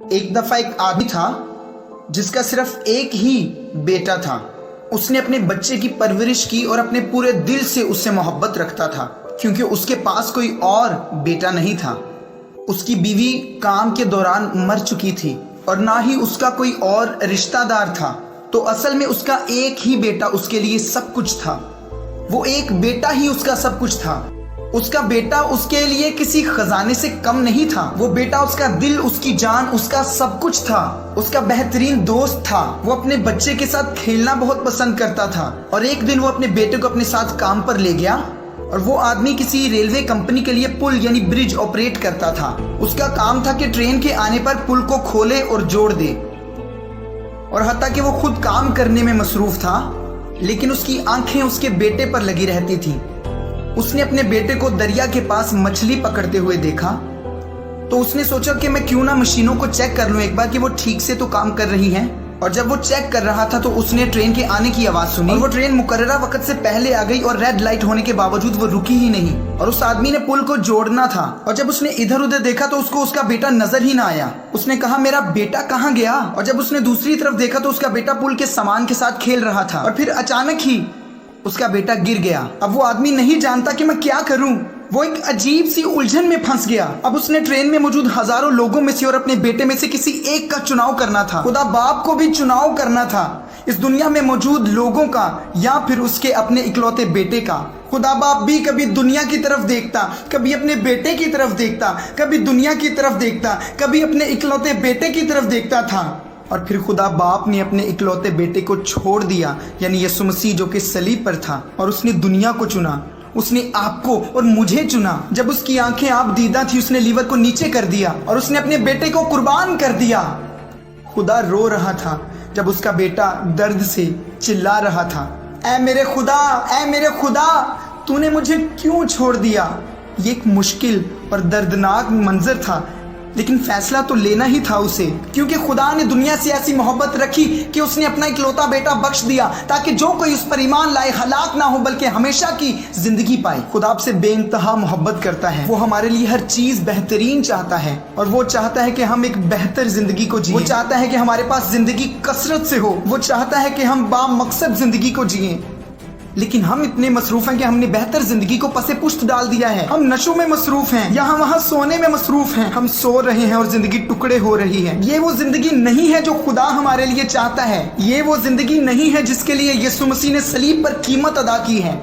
ایک دفعہ ایک آدمی تھا جس کا صرف ایک ہی بیٹا تھا. اس نے اپنے بچے کی پرورش کی اور اپنے پورے دل سے اس سے محبت رکھتا تھا کیونکہ اس کے پاس کوئی اور بیٹا نہیں تھا. اس کی بیوی کام کے دوران مر چکی تھی اور نہ ہی اس کا کوئی اور رشتہ دار تھا. تو اصل میں اس کا ایک ہی بیٹا اس کے لیے سب کچھ تھا. وہ ایک بیٹا ہی اس کا سب کچھ تھا. اس کا بیٹا اس کے لیے کسی خزانے سے کم نہیں تھا. وہ بیٹا اس کا دل، اس کی جان، اس کا سب کچھ تھا. اس کا بہترین دوست تھا. وہ اپنے بچے کے ساتھ کھیلنا بہت پسند کرتا تھا. اور ایک دن وہ اپنے بیٹے کو اپنے ساتھ کام پر لے گیا اور وہ آدمی کسی ریلوے کمپنی کے لیے پل یعنی برج آپریٹ کرتا تھا. اس کا کام تھا کہ ٹرین کے آنے پر پل کو کھولے اور جوڑ دے. اور حتیٰ کہ وہ خود کام کرنے میں مصروف تھا لیکن اس کی آنکھیں اس کے بیٹے پر لگی رہتی تھی. اس نے اپنے بیٹے کو دریا کے پاس مچھلی پکڑتے ہوئے دیکھا تو اس نے سوچا کہ میں کیوں نہ مشینوں کو چیک کر لوں ایک بار کہ وہ ٹھیک سے تو کام کر رہی ہیں. اور جب وہ چیک کر رہا تھا تو اس نے ٹرین کے آنے کی آواز سنی اور وہ ٹرین مقررہ وقت سے پہلے آ گئی اور ریڈ لائٹ ہونے کے باوجود وہ رکی ہی نہیں. اور اس آدمی نے پل کو جوڑنا تھا اور جب اس نے ادھر ادھر دیکھا تو اس کو اس کا بیٹا نظر ہی نہ آیا. اس نے کہا میرا بیٹا کہاں گیا؟ اور جب اس نے دوسری طرف دیکھا تو اس کا بیٹا پل کے سامان کے ساتھ کھیل رہا تھا اور پھر اچانک ہی اس کا بیٹا گر گیا. اب وہ آدمی نہیں جانتا کہ میں کیا کروں. وہ ایک عجیب سی الجھن میں پھنس گیا. اب اس نے ٹرین میں موجود ہزاروں لوگوں میں سے اور اپنے بیٹے میں سے کسی ایک کا چناؤ کرنا تھا. خدا باپ کو بھی چناؤ کرنا تھا اس دنیا میں موجود لوگوں کا یا پھر اس کے اپنے اکلوتے بیٹے کا. خدا باپ بھی کبھی دنیا کی طرف دیکھتا، کبھی اپنے بیٹے کی طرف دیکھتا، کبھی دنیا کی طرف دیکھتا، کبھی اپنے اکلوتے بیٹے کی طرف دیکھتا تھا. اور پھر خدا باپ نے اپنے اکلوتے بیٹے کو چھوڑ دیا یعنی یسوع مسیح جو کہ صلیب پر تھا اور اس نے دنیا کو چنا. اس نے آپ کو اور مجھے چنا. جب اس کی آنکھیں آپ دیدہ تھی اس نے لیور کو نیچے کر دیا اور اس نے اپنے بیٹے کو قربان کر دیا. خدا رو رہا تھا جب اس کا بیٹا درد سے چلا رہا تھا، اے میرے خدا، اے میرے خدا، تو نے مجھے کیوں چھوڑ دیا؟ یہ ایک مشکل اور دردناک منظر تھا لیکن فیصلہ تو لینا ہی تھا اسے، کیونکہ خدا نے دنیا سے ایسی محبت رکھی کہ اس نے اپنا اکلوتا بیٹا بخش دیا تاکہ جو کوئی اس پر ایمان لائے ہلاک نہ ہو بلکہ ہمیشہ کی زندگی پائے. خدا آپ سے بے انتہا محبت کرتا ہے. وہ ہمارے لیے ہر چیز بہترین چاہتا ہے اور وہ چاہتا ہے کہ ہم ایک بہتر زندگی کو جئیں. وہ چاہتا ہے کہ ہمارے پاس زندگی کثرت سے ہو. وہ چاہتا ہے کہ ہم با مقصد زندگی کو جئیں. لیکن ہم اتنے مصروف ہیں کہ ہم نے بہتر زندگی کو پس پشت ڈال دیا ہے. ہم نشوں میں مصروف ہیں، یہاں وہاں سونے میں مصروف ہیں. ہم سو رہے ہیں اور زندگی ٹکڑے ہو رہی ہے. یہ وہ زندگی نہیں ہے جو خدا ہمارے لیے چاہتا ہے. یہ وہ زندگی نہیں ہے جس کے لیے یسوع مسیح نے صلیب پر قیمت ادا کی ہے.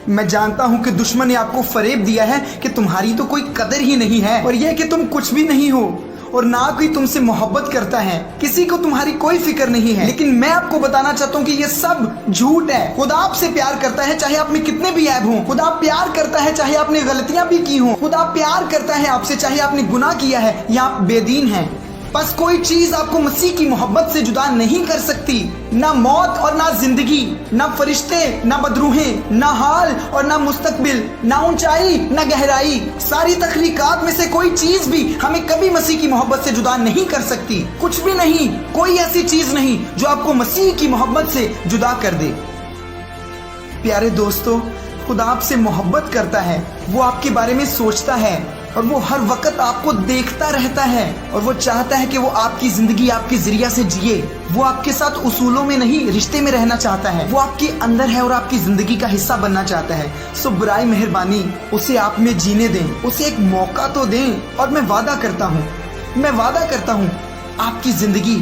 میں جانتا ہوں کہ دشمن نے آپ کو فریب دیا ہے کہ تمہاری تو کوئی قدر ہی نہیں ہے اور یہ کہ تم کچھ بھی نہیں ہو اور نہ کوئی تم سے محبت کرتا ہے. کسی کو تمہاری کوئی فکر نہیں ہے. لیکن میں آپ کو بتانا چاہتا ہوں کہ یہ سب جھوٹ ہے. خدا آپ سے پیار کرتا ہے چاہے آپ میں کتنے بھی عیب ہوں. خدا پیار کرتا ہے چاہے آپ نے غلطیاں بھی کی ہوں. خدا پیار کرتا ہے آپ سے چاہے آپ نے گناہ کیا ہے یا آپ بے دین ہیں. بس کوئی چیز آپ کو مسیح کی محبت سے جدا نہیں کر سکتی. نہ موت اور نہ زندگی، نہ فرشتے نہ بدروہیں، نہ حال اور نہ مستقبل، نہ اونچائی نہ گہرائی. ساری تخلیقات میں سے کوئی چیز بھی ہمیں کبھی مسیح کی محبت سے جدا نہیں کر سکتی. کچھ بھی نہیں، کوئی ایسی چیز نہیں جو آپ کو مسیح کی محبت سے جدا کر دے. پیارے دوستو، خدا آپ سے محبت کرتا ہے. وہ آپ کے بارے میں سوچتا ہے اور وہ ہر وقت آپ کو دیکھتا رہتا ہے اور وہ چاہتا ہے کہ وہ آپ کی زندگی آپ کے ذریعہ سے جیے. وہ آپ کے ساتھ اصولوں میں نہیں رشتے میں رہنا چاہتا ہے. وہ آپ کے اندر ہے اور آپ کی زندگی کا حصہ بننا چاہتا ہے. سو برائے مہربانی اسے آپ میں جینے دیں، اسے ایک موقع تو دیں. اور میں وعدہ کرتا ہوں آپ کی زندگی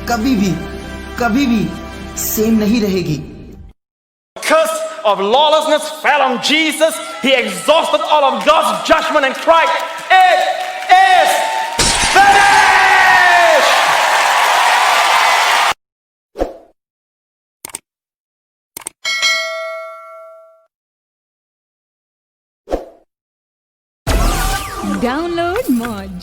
کبھی بھی سیم نہیں رہے گی. Curse of lawlessness fell on Jesus. He exhausted all of God's judgment and cried, "It is finished!" Download Moj.